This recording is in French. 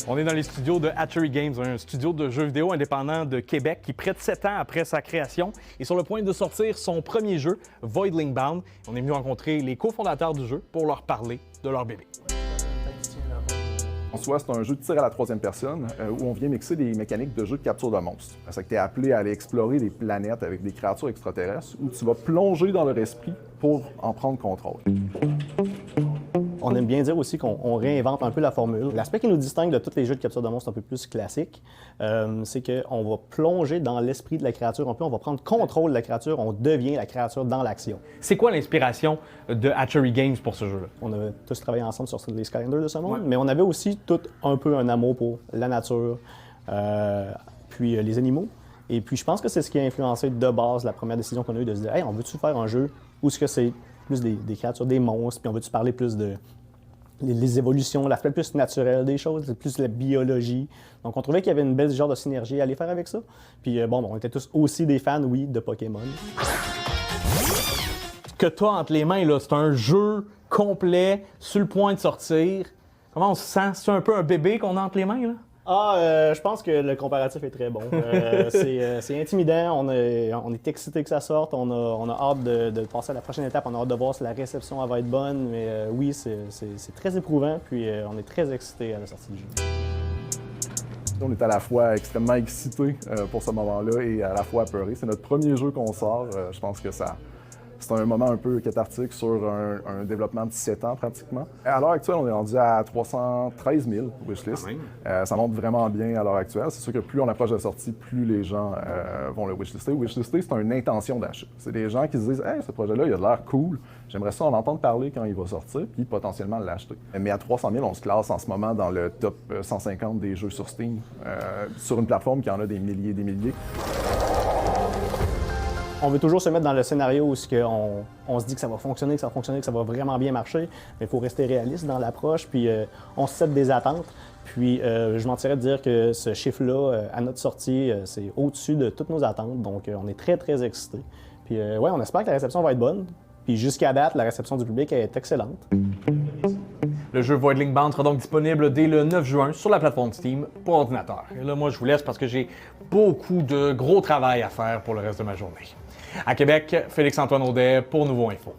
On est dans les studios de Hatchery Games, un studio de jeux vidéo indépendant de Québec qui, près de 7 ans après sa création, est sur le point de sortir son premier jeu, Voidling Bound. On est venu rencontrer les cofondateurs du jeu pour leur parler de leur bébé. En soi, c'est un jeu de tir à la troisième personne où on vient mixer des mécaniques de jeu de capture de monstres. C'est que tu es appelé à aller explorer des planètes avec des créatures extraterrestres où tu vas plonger dans leur esprit pour en prendre contrôle. On aime bien dire aussi qu'on réinvente un peu la formule. L'aspect qui nous distingue de tous les jeux de capture de monstres un peu plus classiques, c'est qu'on va plonger dans l'esprit de la créature un peu, on va prendre contrôle de la créature, on devient la créature dans l'action. C'est quoi l'inspiration de Hatchery Games pour ce jeu-là? On avait tous travaillé ensemble sur les Skylanders de ce monde, mais on avait aussi tout un peu un amour pour la nature, puis les animaux. Et puis je pense que c'est ce qui a influencé de base la première décision qu'on a eue de se dire « Hey, on veut-tu faire un jeu où est-ce que c'est plus des créatures, des monstres, puis on veut-tu parler plus de les évolutions, l'aspect plus naturel des choses, plus la biologie. » Donc on trouvait qu'il y avait une belle genre de synergie à aller faire avec ça. Puis bon, on était tous aussi des fans, oui, de Pokémon. Ce que tu as entre les mains, là, c'est un jeu complet, sur le point de sortir. Comment on se sent? C'est un peu un bébé qu'on a entre les mains, là? Je pense que le comparatif est très bon. C'est intimidant, on est excité que ça sorte, on a hâte de passer à la prochaine étape, on a hâte de voir si la réception elle va être bonne, mais oui, c'est très éprouvant, puis on est très excité à la sortie du jeu. On est à la fois extrêmement excités pour ce moment-là et à la fois apeurés. C'est notre premier jeu qu'on sort. Je pense que c'est un moment un peu cathartique sur un développement de 7 ans pratiquement. À l'heure actuelle, on est rendu à 313 000 wishlist. Ça monte vraiment bien à l'heure actuelle. C'est sûr que plus on approche de la sortie, plus les gens vont le wishlister. Wishlister, c'est une intention d'achat. C'est des gens qui se disent « Hey, ce projet-là, il a de l'air cool. J'aimerais ça en entendre parler quand il va sortir, puis potentiellement l'acheter. » Mais à 300 000, on se classe en ce moment dans le top 150 des jeux sur Steam, sur une plateforme qui en a des milliers et des milliers. On veut toujours se mettre dans le scénario où on se dit que ça va fonctionner, que ça va fonctionner, que ça va vraiment bien marcher, mais il faut rester réaliste dans l'approche, puis on se set des attentes. Puis je mentirais de dire que ce chiffre-là, à notre sortie, c'est au-dessus de toutes nos attentes, donc on est très, très excités. Puis ouais, on espère que la réception va être bonne, puis jusqu'à date, la réception du public est excellente. Le jeu Voidling Bound sera donc disponible dès le 9 juin sur la plateforme Steam pour ordinateur. Et là, moi, je vous laisse parce que j'ai beaucoup de gros travail à faire pour le reste de ma journée. À Québec, Félix-Antoine Audet pour Nouveau Info.